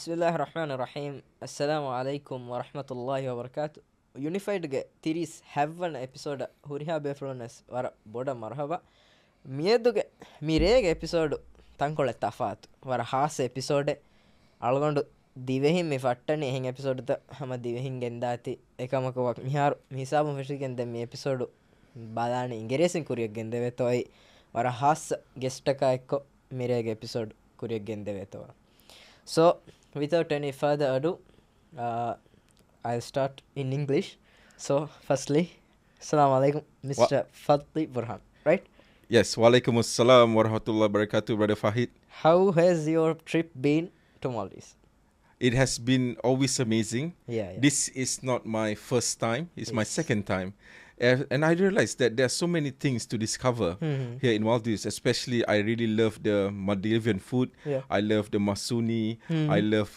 Bismillahirrahmanirrahim. Assalamu alaikum wa rahmatullahi wa barakatuh. Unified ge tiris have an episode huriha befrones wara boda marhaba. Mieduge mirege episode tankole tafat wara has episode algondu divehin me fattani hen episode ta hama divehin gendati ekamaka wak miharu misabu feshigen den me episode balani ingeresin kuriyek gendeve toy wara has guest ka ekko mirege episode kuriyek gendeve to. So, without any further ado, I'll start in English. So, firstly, Assalamu alaikum, Mr. Fadli Burhan, right? Yes, walaikum assalam wa rahmatullahi wa barakatuh, Brother Fahid. How has your trip been to Maldives? It has been always amazing. Yeah. This is not my first time, it's my Yes. second time. And I realized that there are so many things to discover here in Maldives. Especially, I really love the Maldivian food. Yeah. I love the masuni. I love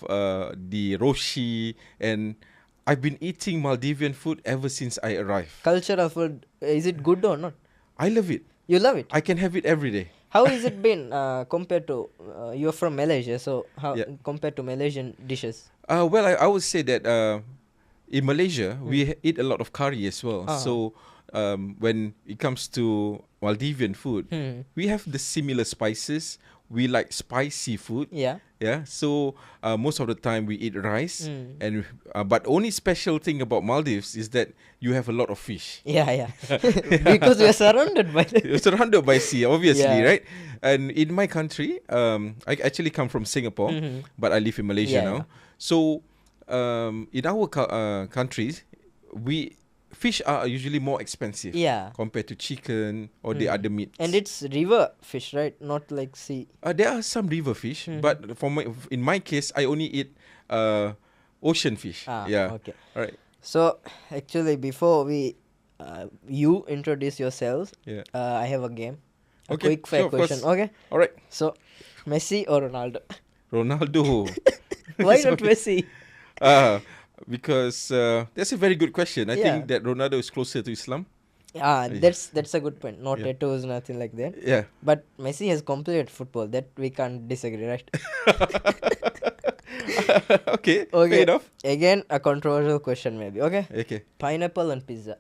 the roshi. And I've been eating Maldivian food ever since I arrived. Cultural food, is it good or not? I love it. You love it? I can have it every day. How is it been compared to, you're from Malaysia, so how Yeah. compared to Malaysian dishes? Well, I would say that in Malaysia, we eat a lot of curry as well. So when it comes to Maldivian food, we have the similar spices. We like spicy food. Yeah. Yeah. So most of the time we eat rice. And but only special thing about Maldives is that you have a lot of fish. Yeah. Because we are surrounded by You're surrounded by sea, obviously, Yeah. right? And in my country, I actually come from Singapore, but I live in Malaysia Yeah, now. yeah. So in our countries, fish are usually more expensive Yeah. compared to chicken or the other meats. And it's river fish, right? Not like sea. There are some river fish, but in my case, I only eat ocean fish. Yeah. Okay. All right. So actually, before you introduce yourselves, Yeah. I have a game. A Okay, quick fire sure, of course. question. Okay. All right. So, Messi or Ronaldo? Ronaldo. Why not Messi? Because that's a very good question. I Yeah. think that Ronaldo is closer to Islam. That's a good point. No Yeah. tattoos, nothing like that. Yeah. But Messi has completed football. That we can't disagree, right? Okay. Okay. Fair enough. Again, a controversial question, maybe. Okay. Okay. Pineapple on pizza.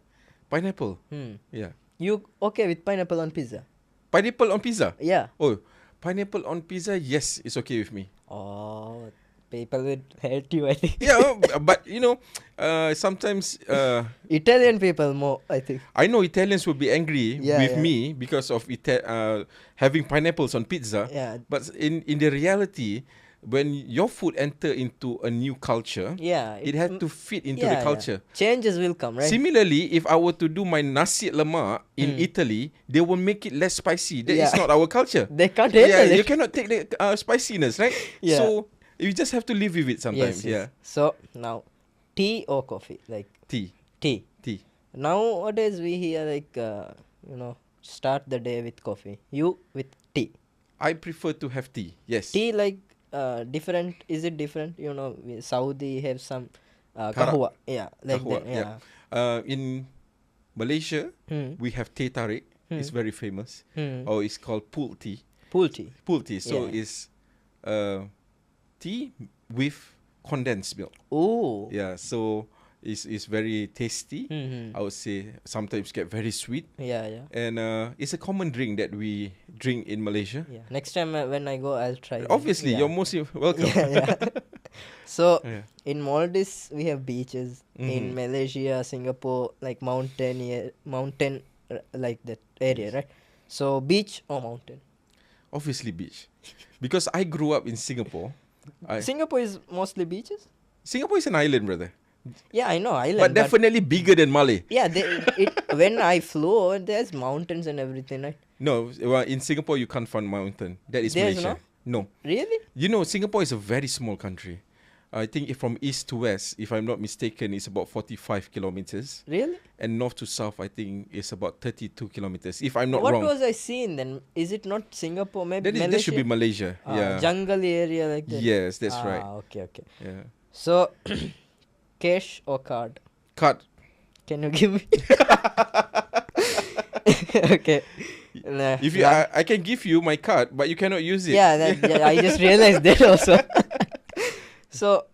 Pineapple. Hmm. Yeah. You okay with pineapple on pizza? Pineapple on pizza. Yeah. Oh, pineapple on pizza. Yes, it's okay with me. Oh, people would hate you, I think. Yeah, but sometimes Italian people more, I think. I know Italians will be angry Yeah, with yeah. me because of having pineapples on pizza. Yeah. But in the reality, when your food enter into a new culture, Yeah. it had to fit into the culture. Changes will come, right? Similarly, if I were to do my nasi lemak in Italy, they will make it less spicy. That is Yeah. not our culture. They can't handle it. You cannot take the spiciness, right? Yeah. So you just have to live with it sometimes. Yes. So now, tea or coffee? Like Tea. tea. Nowadays we hear like start the day with coffee. You with tea. I prefer to have tea. Yes. Tea like different. Is it different? Saudi have some kahwa. Yeah, like Kahwa, that. Yeah. In Malaysia, we have teh tarik. It's very famous. Or it's called pool tea. Pool tea. Pool tea. So Yeah. it's tea with condensed milk. Oh. Yeah. So it's very tasty. Mm-hmm. I would say sometimes get very sweet. Yeah. And it's a common drink that we drink in Malaysia. Yeah. Next time when I go, I'll try. Obviously, Yeah. you're most welcome. Yeah. So Yeah. in Maldives we have beaches. In Malaysia, Singapore, like mountain like that area, right? So beach or mountain? Obviously, beach. Because I grew up in Singapore. Singapore is mostly beaches. Singapore is an island, brother. Yeah, I know island. But definitely bigger than Malay. Yeah, when I flew over, there's mountains and everything, right? No, well, in Singapore you can't find mountain. That is There's Malaysia. No. Really? Singapore is a very small country. I think from east to west, if I'm not mistaken, it's about 45 kilometers. Really? And north to south, I think, is about 32 kilometers. If I'm not What wrong. was I seeing then? Is it not Singapore? Maybe That should be Malaysia. Yeah. Jungle area like that. Yes, that's right. Okay. Yeah. So, cash or card? Card. Can you give me? Okay. Nah, If you, I can give you my card, but you cannot use it. I just realized that also. So,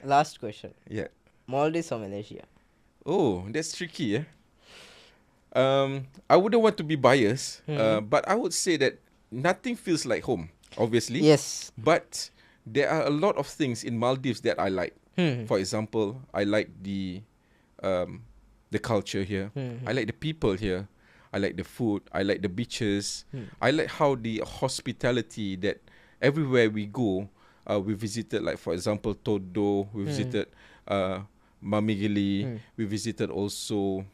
last question. Yeah. Maldives or Malaysia? Oh, that's tricky, I wouldn't want to be biased, but I would say that nothing feels like home, obviously. Yes. But there are a lot of things in Maldives that I like. For example, I like the culture here. I like the people here. I like the food. I like the beaches. I like how the hospitality that everywhere we go, we visited, like for example, Todo. We visited Mamigili. We visited also.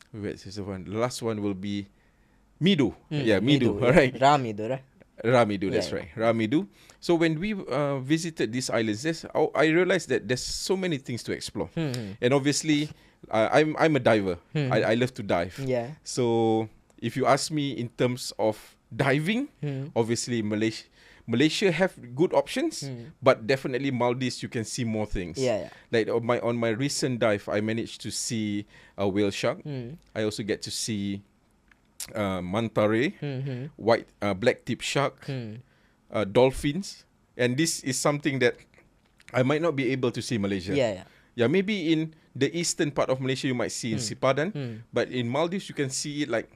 Wait, is the one? The last one will be Midu. Yeah, Midu. All right. Ramidu, right? Ramidu, that's Yeah, right. Ramidu. So when we visited these islands, I realized that there's so many things to explore. And obviously, I'm a diver. I love to dive. Yeah. So if you ask me in terms of diving, obviously Malaysia have good options, but definitely Maldives you can see more things. Yeah. Like on my recent dive, I managed to see a whale shark. I also get to see manta ray, black tip shark, dolphins, and this is something that I might not be able to see in Malaysia. Yeah, maybe in the eastern part of Malaysia you might see in Sipadan, but in Maldives you can see it like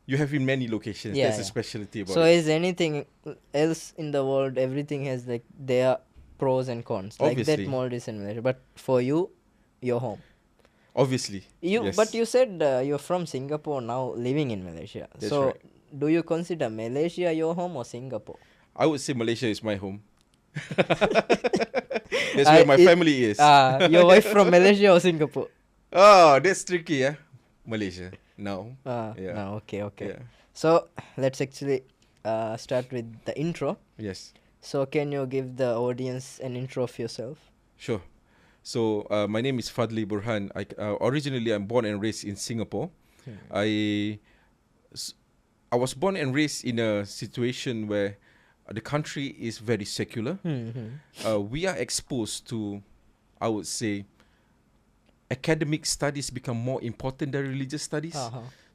you have in many locations. That's a specialty about so it. is anything else in the world, everything has like their pros and cons. Like Obviously. that Maldives and Malaysia. But for you, your home. Obviously. Yes. But you said you're from Singapore now living in Malaysia. That's so right. do you consider Malaysia your home or Singapore? I would say Malaysia is my home. That's where my family is. Your wife from Malaysia or Singapore? Oh, that's tricky, yeah. Malaysia. No. Yeah. No, okay. Yeah. So let's actually start with the intro. Yes. So can you give the audience an intro of yourself? Sure. So my name is Fadli Burhan. Originally, I'm born and raised in Singapore. I was born and raised in a situation where the country is very secular. We are exposed to, I would say, academic studies become more important than religious studies.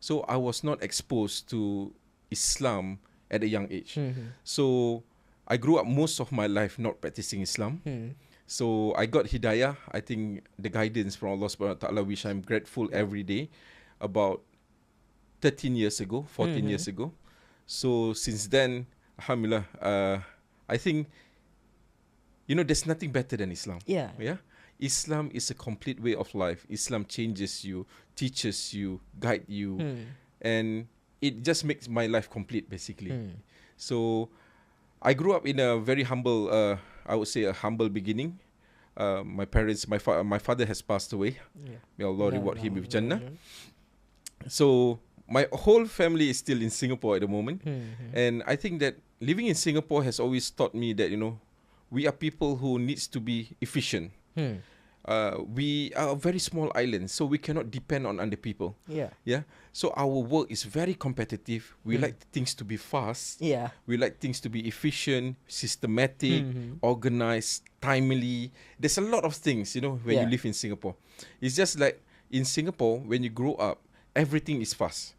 So I was not exposed to Islam at a young age. So I grew up most of my life not practicing Islam. So I got hidayah, I think the guidance from Allah subhanahu wa ta'ala, which I'm grateful every day, about 13 years ago, 14 years ago. So since then, alhamdulillah, I think, there's nothing better than Islam. Yeah. Islam is a complete way of life. Islam changes you, teaches you, guide you, and it just makes my life complete, basically. So I grew up in a very humble, I would say a humble beginning. My parents, my father has passed away. May Allah reward him with Jannah. So my whole family is still in Singapore at the moment. And I think that living in Singapore has always taught me that, we are people who needs to be efficient. We are a very small island, so we cannot depend on other people. So our work is very competitive. We like things to be fast. We like things to be efficient, systematic, organized, timely. There's a lot of things, when you live in Singapore. It's just like in Singapore, when you grow up, everything is fast.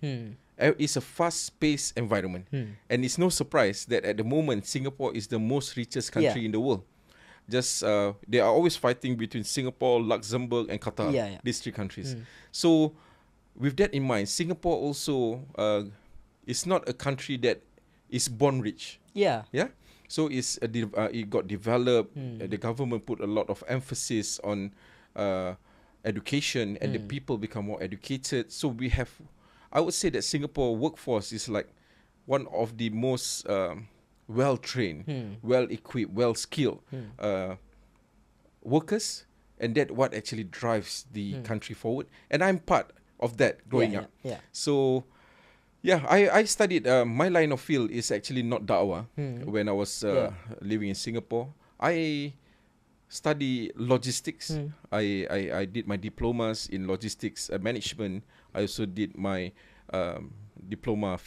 It's a fast-paced environment. And it's no surprise that at the moment, Singapore is the most richest country in the world. Just they are always fighting between Singapore, Luxembourg, and Qatar. These three countries. So, with that in mind, Singapore also is not a country that is born rich. So it got developed. The government put a lot of emphasis on education, and the people become more educated. So we have, I would say that Singapore workforce is like one of the most well-trained, well-equipped, well-skilled workers, and that what actually drives the country forward. And I'm part of that growing up. So, I studied, my line of field is actually not Dawah. When I was living in Singapore, I study logistics. I did my diplomas in logistics management. I also did my diploma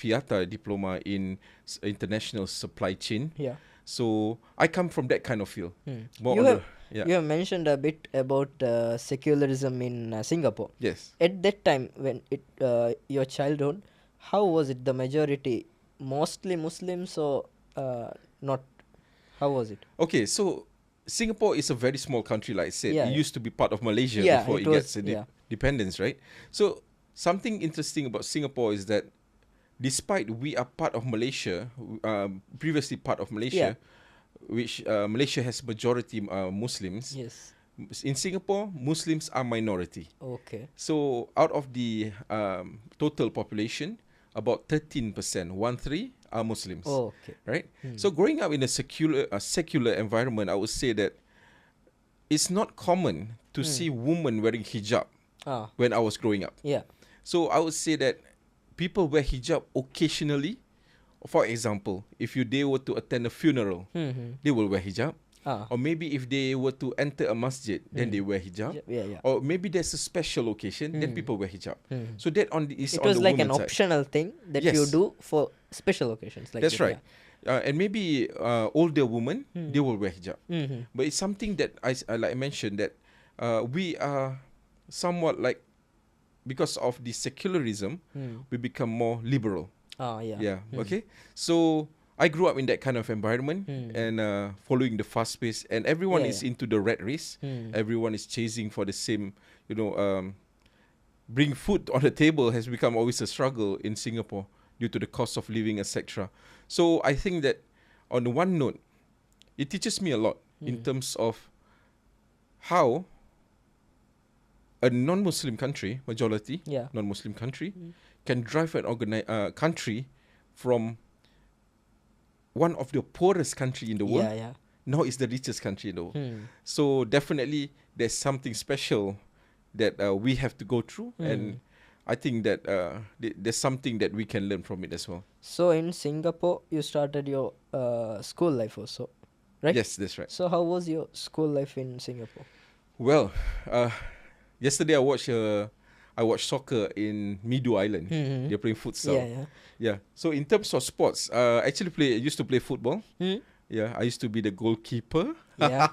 in international supply chain. So I come from that kind of field. You have mentioned a bit about secularism in Singapore. Yes. At that time, when your childhood, how was it? The majority mostly Muslims or not? How was it? Okay, so Singapore is a very small country, like I said. Yeah, It yeah. used to be part of Malaysia Yeah, before it it gets was, yeah. independence, right? So something interesting about Singapore is that despite we are part of Malaysia, previously part of Malaysia, which Malaysia has majority Muslims. Yes. In Singapore, Muslims are minority. Okay. So out of the total population, about 13%, 1/3, are Muslims. Oh, okay. Right? So growing up in a secular environment, I would say that it's not common to see women wearing hijab Ah, when I was growing up. yeah. So I would say that people wear hijab occasionally. For example, if they were to attend a funeral, they will wear hijab. Ah, Or maybe if they were to enter a masjid, then they wear hijab. yeah, yeah. Or maybe there's a special occasion, then people wear hijab. So that is It on was the like an woman's side. optional thing that you Yes. do for special occasions. Like That's that, right. And maybe older women, they will wear hijab. Yeah. Mm-hmm. But it's something that like I mentioned, that we are somewhat like, because of the secularism, we become more liberal. Ah, yeah. Yeah. Okay. So I grew up in that kind of environment and following the fast pace, and everyone Yeah, is yeah. into the rat race. Everyone is chasing for the same, bring food on the table has become always a struggle in Singapore due to the cost of living, etc. So I think that on the one note, it teaches me a lot in terms of how a non-Muslim country, majority Yeah. non-Muslim country, can drive an country from one of the poorest country in the world. Yeah, yeah. Now it's the richest country in the world. Hmm. So definitely there's something special that we have to go through, and I think that there's something that we can learn from it as well. So in Singapore, you started your school life also, right? Yes, that's right. So how was your school life in Singapore? Well, yesterday I watched soccer in Midu Island. Mhm. They're playing futsal. Yeah, yeah. Yeah. So in terms of sports, actually used to play football. Yeah, I used to be the goalkeeper. Yeah.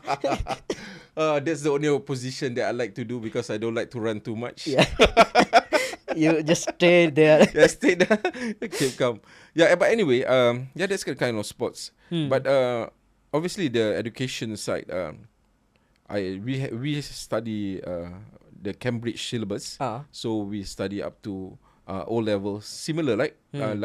That's the only position that I like to do because I don't like to run too much. Yeah. You just stay there. Yeah, stay there. Keep calm. Yeah, but anyway, yeah, that's the kind of sports. But obviously the education side, we study the Cambridge syllabus. So we study up to O levels, similar like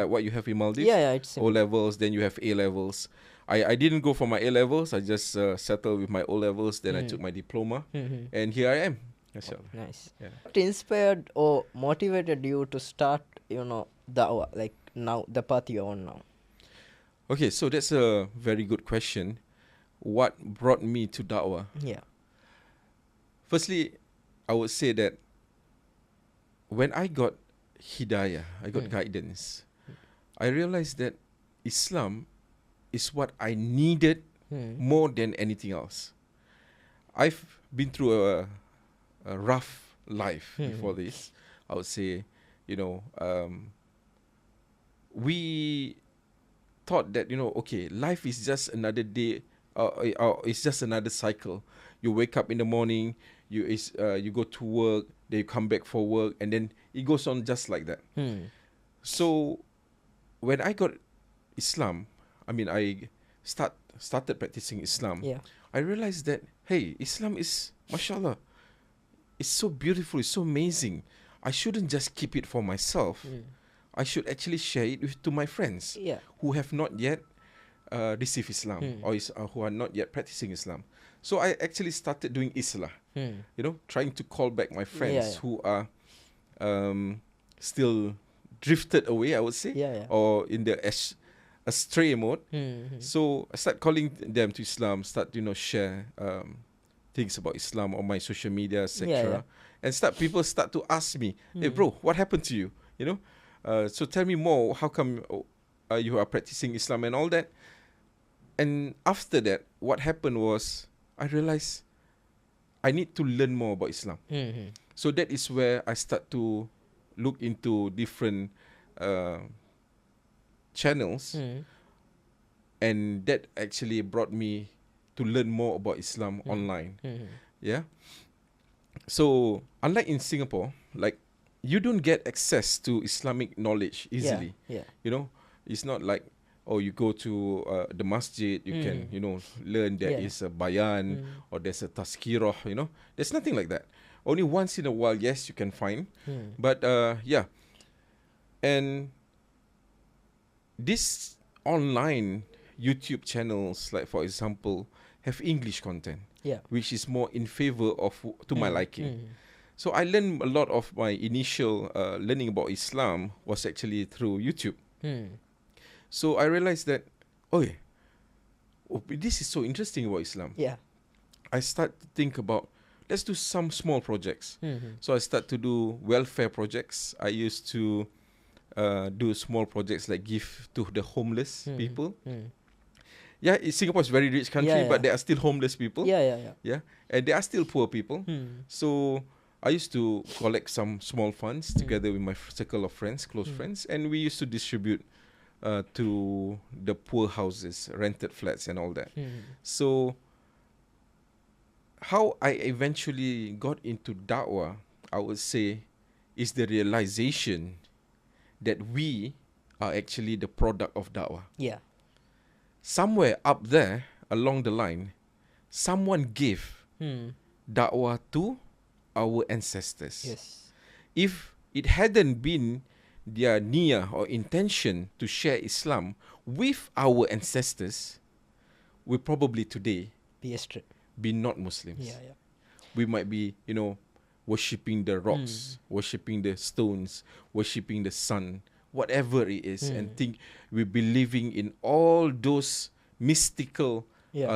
what you have in Maldives. Yeah, it's O similar. levels, then you have A levels. I didn't go for my A levels. I just settled with my O levels. Then I took my diploma, and here I am. Mashallah. Nice. Yeah. What inspired or motivated you to start, Dawah, like now, the path you're on now? Okay, so that's a very good question. What brought me to Dawah? Yeah. Firstly, I would say that when I got hidayah, I got guidance, I realized that Islam is what I needed more than anything else. I've been through a rough life before this. I would say, we thought that, okay, life is just another day, it's just another cycle. You wake up in the morning, you go to work, then you come back for work, and then it goes on just like that. So when I got Islam, I started practicing Islam. Yeah. I realized that, hey, Islam is, mashallah, it's so beautiful, it's so amazing. I shouldn't just keep it for myself. I should actually share it to my friends Yeah. who have not yet received Islam or who are not yet practicing Islam. So I actually started doing Islah, trying to call back my friends who are still drifted away, I would say, or in the astray mode. So I start calling them to Islam, start share things about Islam on my social media, etc. And people start to ask me, hey bro, what happened to you? So tell me more, how come you are practicing Islam and all that? And after that, what happened was I realized I need to learn more about Islam. So that is where I start to look into different channels, and that actually brought me to learn more about Islam online. Yeah. So unlike in Singapore, like you don't get access to Islamic knowledge easily. Yeah. It's not like or you go to the masjid, you can, you know, learn there Yeah. is a bayan or there's a tazkirah, you know. There's nothing like that. Only once in a while, yes, you can find. But yeah. And this online YouTube channels, like for example, have English content, Yeah. which is more in favor of to my liking. So I learned a lot of my initial learning about Islam was actually through YouTube. So I realized that, oh, yeah, this is so interesting about Islam. Yeah. I start to think about, let's do some small projects. So I start to do welfare projects. I used to do small projects like give to the homeless people. Yeah, Singapore is a very rich country, Yeah, yeah. but there are still homeless people. Yeah. Yeah, and there are still poor people. So I used to collect some small funds together with my circle of friends, close friends, and we used to distribute to the poor houses, rented flats, and all that. So how I eventually got into Dawah, I would say, is the realization that we are actually the product of Dawah. Yeah. Somewhere up there along the line, someone gave Dawah to our ancestors. Yes. If it hadn't been their niyyah or intention to share Islam with our ancestors, we probably today Be straight. be not Muslims. Yeah. We might be, you know, worshipping the rocks, worshipping the stones, worshipping the sun, whatever it is, and think we're believing in all those mystical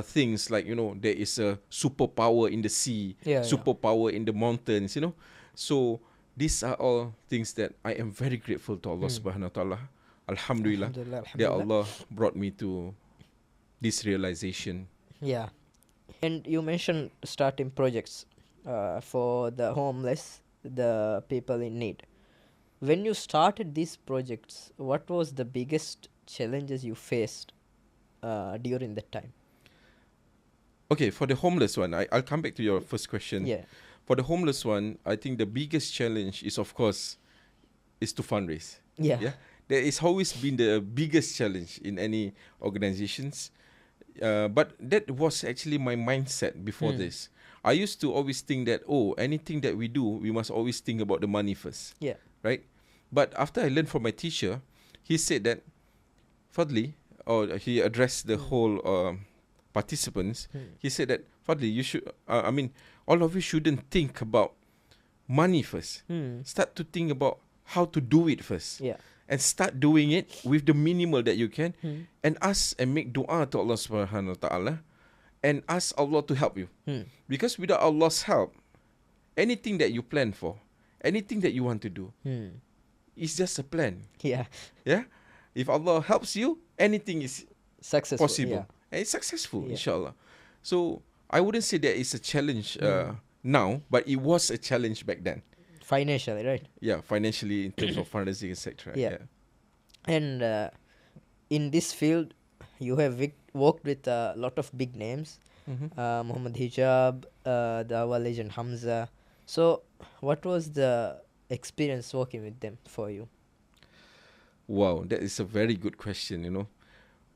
things, like, you know, there is a superpower in the sea, superpower in the mountains, you know. So these are all things that I am very grateful to Allah subhanahu wa ta'ala. Alhamdulillah, that Allah brought me to this realization. Yeah. And you mentioned starting projects for the homeless, the people in need. When you started these projects, what was the biggest challenges you faced during that time? Okay, for the homeless one, I'll come back to your first question. Yeah. For the homeless one, I think the biggest challenge is, of course, is to fundraise. Yeah. There is always been the biggest challenge in any organizations. But that was actually my mindset before this. I used to always think that, anything that we do, we must always think about the money first. Yeah. Right? But after I learned from my teacher, he said that, Fadli, or he addressed the whole participants, he said that, Fadli, you should, all of you shouldn't think about money first. Start to think about how to do it first. Yeah. And start doing it with the minimal that you can, and ask and make dua to Allah subhanahu wa ta'ala, and ask Allah to help you. Because without Allah's help, anything that you plan for, anything that you want to do, it's just a plan. Yeah. Yeah? If Allah helps you, anything is Successful. possible. Yeah. And it's successful, Yeah. inshallah. So I wouldn't say that it's a challenge now, but it was a challenge back then. Financially, right? Yeah, financially, in terms of fundraising, etc. Yeah. And in this field, you have worked with a lot of big names. Muhammad Hijab, Dawah legend Hamza. So, what was the experience working with them for you? Wow, that is a very good question, you know.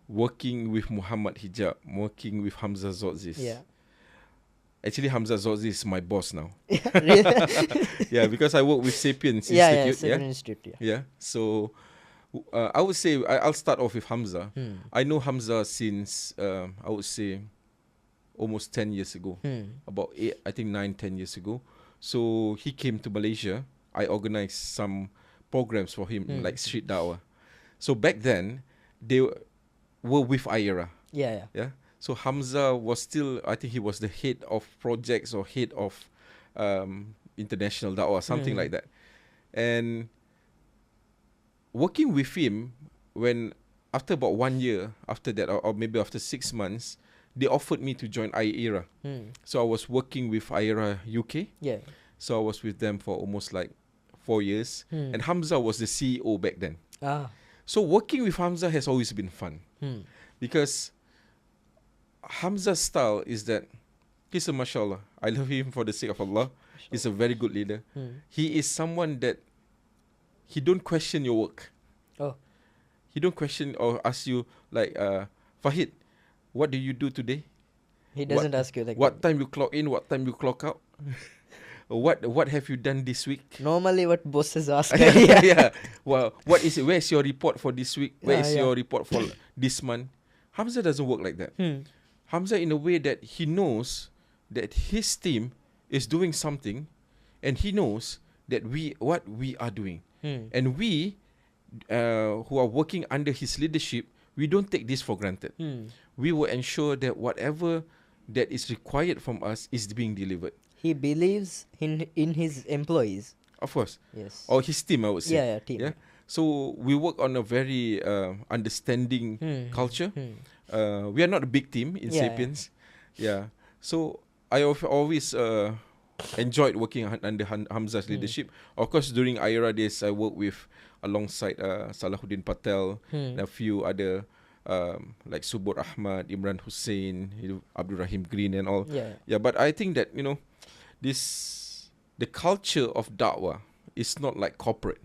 Working with Muhammad Hijab, working with Hamza Zozis. Yeah. Actually, Hamza Zozis is my boss now. Really? Yeah, because I work with Sapiens Yeah, Institute. Seven Institute. Yeah. So, I would say, I'll start off with Hamza. I know Hamza since, I would say, almost 10 years ago. About 9, 10 years ago. So, he came to Malaysia. I organized some programs for him, like Street Dawah. So, back then, they were with IRA. Yeah. Yeah. So Hamza was still, I think he was the head of projects or head of international da'wah, something like that. And working with him, when after about 1 year after that, or maybe after 6 months, they offered me to join IRA. So I was working with IRA UK. Yeah. So I was with them for almost like 4 years. And Hamza was the CEO back then. So working with Hamza has always been fun. Because Hamza's style is that he's a mashallah. I love him for the sake of Allah. He's a very good leader. He is someone that he don't question your work. Oh. He don't question or ask you like, Fahid, what do you do today? He doesn't ask you like What that. time you clock in? What time you clock out? What have you done this week? Normally what bosses ask. Yeah. Well, where's your report for this week? Where is Yeah. your report for this month? Hamza doesn't work like that. Hamza, in a way that he knows that his team is doing something, and he knows that what we are doing, and we who are working under his leadership, we don't take this for granted. We will ensure that whatever that is required from us is being delivered. He believes in his employees. Of course. Yes. Or his team, I would say. Yeah, team. Yeah. So we work on a very understanding culture. We are not a big team in Sapiens. Yeah. So I always enjoyed working under Hamza's leadership. Of course, during IRA days, I worked with alongside Salahuddin Patel and a few other like Subur Ahmad, Imran Hussein, Abdul Rahim Green and all. Yeah, but I think that, the culture of Dawah is not like corporate.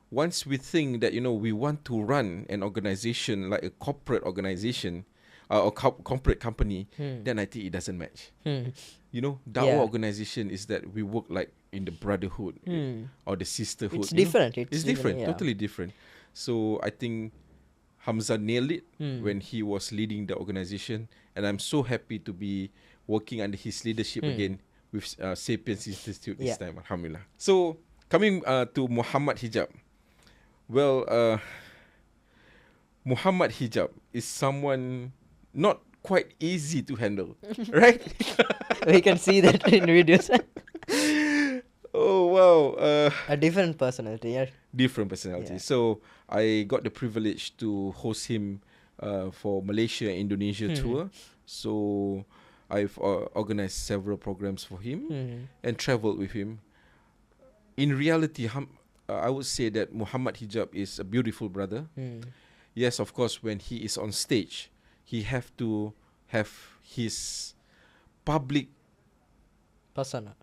Once we think that, we want to run an organization like a corporate organization or corporate company, then I think it doesn't match. Dawah organization is that we work like in the brotherhood or the sisterhood. It's different. It's different, totally different. So I think Hamza nailed it when he was leading the organization, and I'm so happy to be working under his leadership again with Sapiens Institute this time, alhamdulillah. So coming to Muhammad Hijab. Well, Muhammad Hijab is someone not quite easy to handle, right? We can see that in videos. Oh, wow. A different personality, yeah. Different personality. So I got the privilege to host him for Malaysia and Indonesia tour. So I've organized several programs for him and traveled with him. In reality, I would say that Muhammad Hijab is a beautiful brother. Yes, of course, when he is on stage, he have to have his public persona.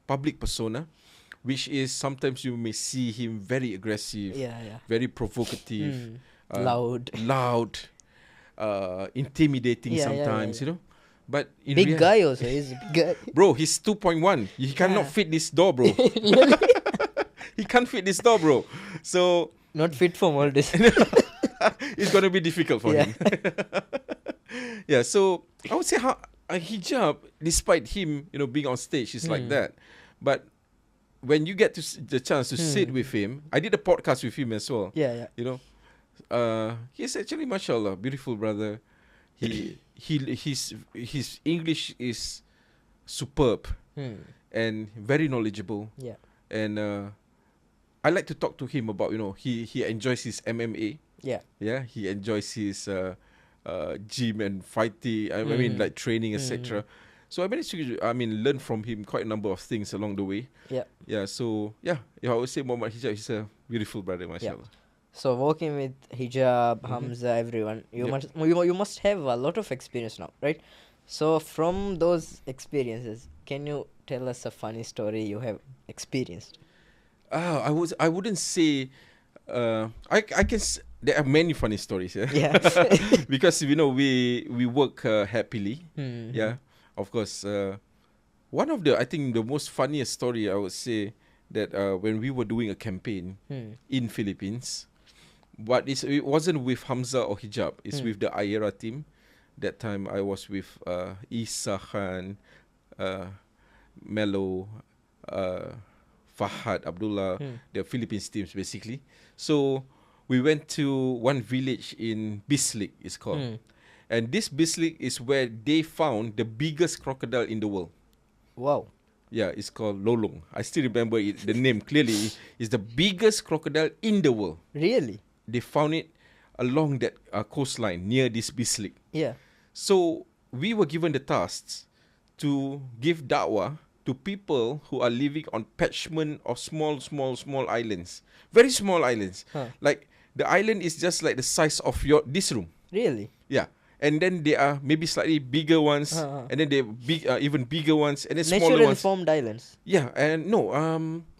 Public persona, which is sometimes you may see him very aggressive, very provocative, loud, intimidating sometimes, But in big guy also, he's a big guy. Bro, he's 2.1. He cannot fit this door, bro. He can't fit this door, bro. So not fit for all this. It's gonna be difficult for him. Yeah, so I would say a hijab, despite him, being on stage, is like that. But when you get the chance to sit with him, I did a podcast with him as well. He's actually, mashallah, beautiful brother. His English is superb and very knowledgeable. And I like to talk to him about, he enjoys his MMA. He enjoys his gym and fighting. I mean, like training, etc. So I managed to, learn from him quite a number of things along the way. So I would say Muhammad Hijab is a beautiful brother, mashallah. So working with Hijab, Hamza, everyone, you must have a lot of experience now, right? So from those experiences, can you tell us a funny story you have experienced? I wouldn't say. I can. There are many funny stories. Because we work happily. Of course. One of the most funniest story I would say that when we were doing a campaign in Philippines. But it wasn't with Hamza or Hijab. It's with the IRA team. That time I was with Isa Khan, Melo, Fahad, Abdullah, the Philippines teams basically. So we went to one village in Bislik, it's called. And this Bislik is where they found the biggest crocodile in the world. Wow. Yeah, it's called Lolong. I still remember it, the name clearly. It's the biggest crocodile in the world. Really? They found it along that coastline near this Bislik. So we were given the tasks to give da'wah to people who are living on catchment of small islands. Very small islands. Like the island is just like the size of this room. Really? Yeah. and then there are maybe slightly bigger ones, and then there are even bigger ones, and then smaller Naturally ones. formed islands. Yeah, and no,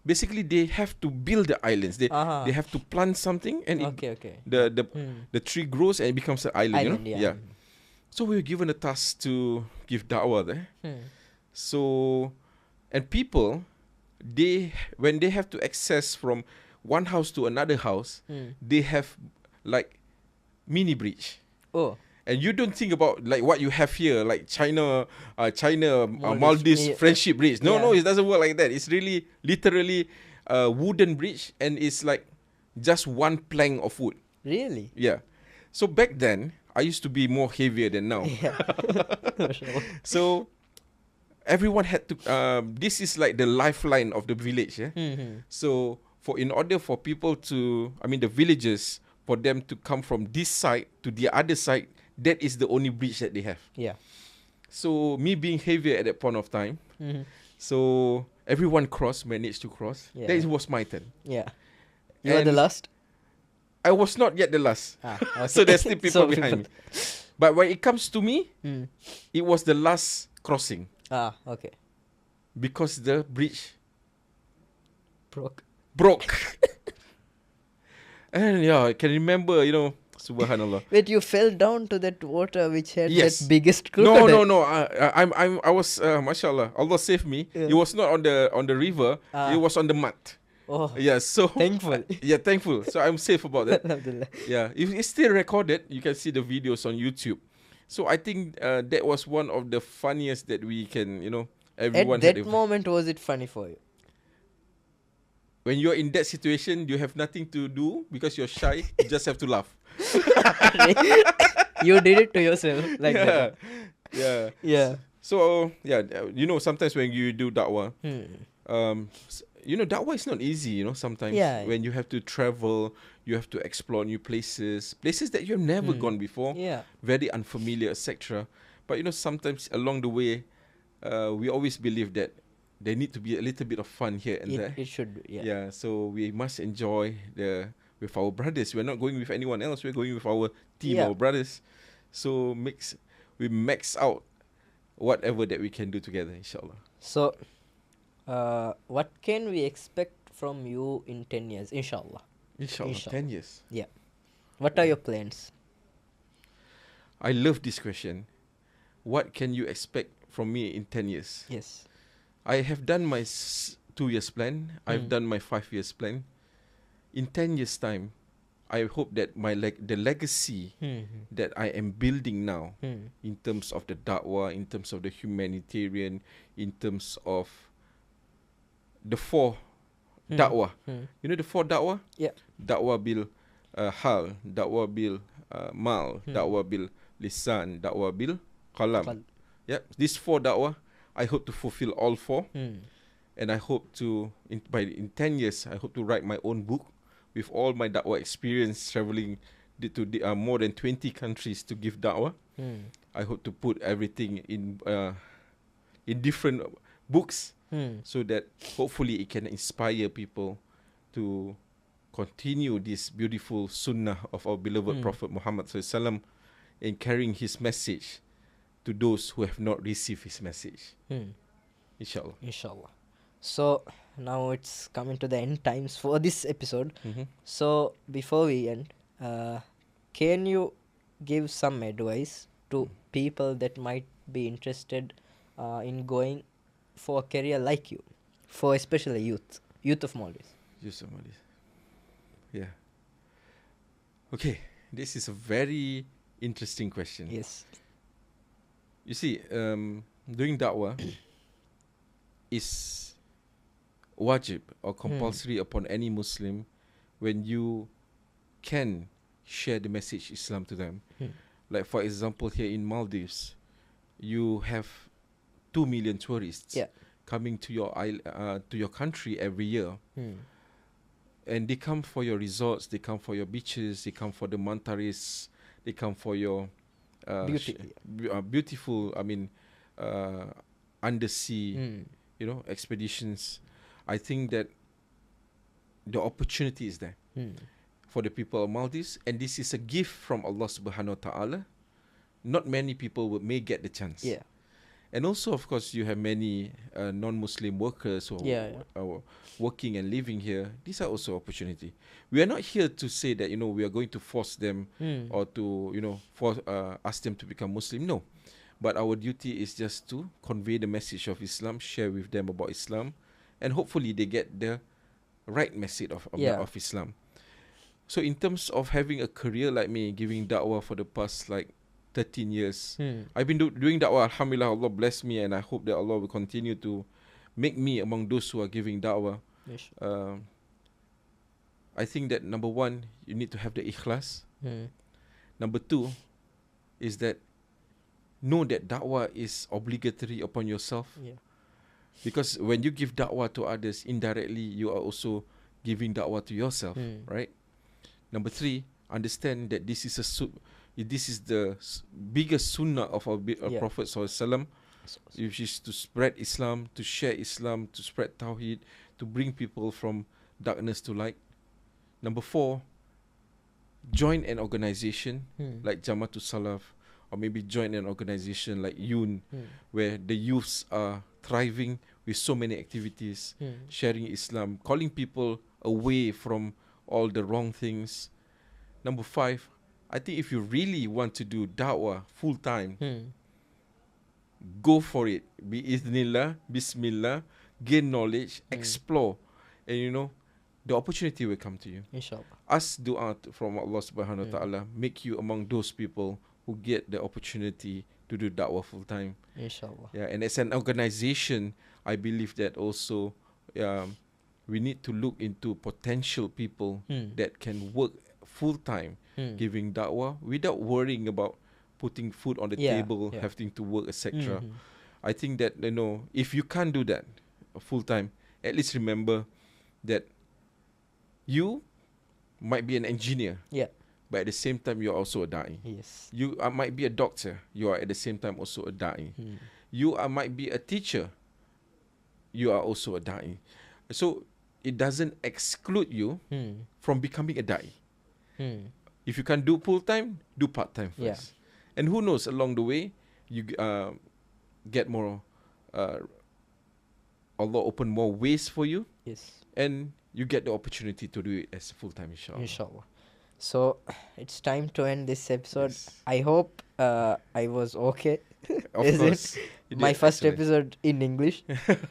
basically they have to build the islands. They have to plant something, and Okay. the tree grows and it becomes an island. Yeah. So we were given a task to give da'wah there. So, and people, when they have to access from one house to another house, they have like mini bridge. Oh. And you don't think about like what you have here, like China, Maldives friendship bridge. No, it doesn't work like that. It's really literally a wooden bridge, and it's like just one plank of wood. Really? Yeah. So back then, I used to be more heavier than now. Yeah. So everyone had to. This is like the lifeline of the village. Yeah. So in order for people to, the villagers, for them to come from this side to the other side, that is the only bridge that they have. Yeah. So me being heavier at that point of time, so everyone managed to cross. Yeah. That was my turn. Yeah. You were the last? I was not yet the last. Okay. So there's still people behind me. But when it comes to me, it was the last crossing. Okay. Because the bridge broke. And yeah, I can remember, Subhanallah. Wait, you fell down to that water which had Yes. that biggest crocodile? No. I was, mashallah, Allah saved me. Yeah. It was not on the river. It was on the mud. Oh. Yeah, so Thankful. Yeah, thankful. So I'm safe about that. Alhamdulillah. Yeah, it's still recorded. You can see the videos on YouTube. So I think that was one of the funniest that we can, everyone At had. that moment, was it funny for you? When you're in that situation, you have nothing to do because you're shy. You just have to laugh. You did it to yourself like that. Yeah. Yeah. So sometimes when you do da'wah, da'wah is not easy. Sometimes when you have to travel, you have to explore new places that you've never gone before. Yeah. Very unfamiliar, etc. But sometimes along the way, we always believe that there need to be a little bit of fun here and there. It should be. Yeah. So we must enjoy with our brothers. We're not going with anyone else. We're going with our team, our brothers. So we max out whatever that we can do together, inshallah. So, what can we expect from you in 10 years, inshallah? Inshallah. 10 years. Yeah. What are your plans? I love this question. What can you expect from me in 10 years? Yes. I have done my 2 years plan. I've done my 5 years plan. In 10 years time, I hope that the legacy that I am building now, in terms of the da'wah, in terms of the humanitarian, in terms of the 4 da'wah. You know the 4 da'wah? Yeah. Da'wah bil hal, da'wah bil mal, da'wah bil lisan, da'wah bil qalam. Yeah, these 4 da'wah, I hope to fulfill all 4. And I hope to, in 10 years, I hope to write my own book with all my da'wah experience, traveling to more than 20 countries to give da'wah. I hope to put everything in different books, so that hopefully it can inspire people to continue this beautiful sunnah of our beloved Prophet Muhammad SAW in carrying his message to those who have not received his message. Inshallah. So now it's coming to the end times for this episode. So before we end, can you give some advice to people that might be interested in going for a career like you, for especially youth of Maldives? Youth of Maldives. Yeah. Okay, this is a very interesting question. Yes. You see, doing da'wah is wajib or compulsory upon any Muslim when you can share the message Islam to them. Like for example, here in Maldives, you have 2 million tourists coming to your country every year. And they come for your resorts, they come for your beaches, they come for the mantaris, they come for your beautiful, undersea, expeditions. I think that the opportunity is there for the people of Maldives, and this is a gift from Allah Subhanahu wa Ta'ala not many people may get the chance. Yeah. And also, of course, you have many non-Muslim workers who are working and living here. These are also opportunity. We are not here to say that, you know, we are going to force them or to, you know, ask them to become Muslim. No. But our duty is just to convey the message of Islam, share with them about Islam, and hopefully they get the right message of Islam. So in terms of having a career like me, giving da'wah for the past like 13 years, I've been doing da'wah. Alhamdulillah, Allah bless me, and I hope that Allah will continue to make me among those who are giving da'wah. I think that number one, you need to have the ikhlas. Number two is that know that da'wah is obligatory upon yourself. Because when you give da'wah to others, indirectly you are also giving da'wah to yourself, right? Number three, understand that this is the biggest sunnah of our Prophet SAW, which is to spread Islam, to share Islam, to spread Tawheed, to bring people from darkness to light. Number four, join an organization like Jamatul Salaf, or maybe join an organization like YOUN, where the youths are thriving with so many activities, sharing Islam, calling people away from all the wrong things. Number five, I think if you really want to do da'wah full time, go for it. Bi'idhnillah, bismillah, gain knowledge, explore, and you know, the opportunity will come to you. Inshallah. Ask dua from Allah subhanahu wa ta'ala, make you among those people who get the opportunity to do da'wah full time. Inshallah. Yeah, and as an organization, I believe that also we need to look into potential people that can work full time giving da'wah without worrying about putting food on the table, having to work, etc. I think that, you know, if you can't do that full time, at least remember that you might be an engineer. But at the same time, you're also a da'i. Yes. You might be a doctor. You are at the same time also a da'i. You might be a teacher. You are also a da'i. So it doesn't exclude you from becoming a da'i. If you can't do full time, do part time first. And who knows, along the way, you get more. Allah open more ways for you. Yes. And you get the opportunity to do it as full time, inshallah. Inshallah. So it's time to end this episode. Yes. I hope I was okay. Of Is course. it my first episode in English,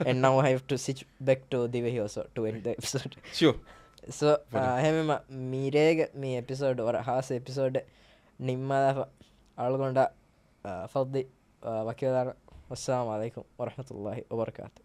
and now I have to switch back to the way also to end the episode. Sure. So හැමම මීරේග මේ episode වර හාස episode නිම්මද අල්ගොඩ ෆද්දි වකිවදාර වස්සලාමු අලයිකුම් වරහමතුල්ලාහි වබරකාතුහ්.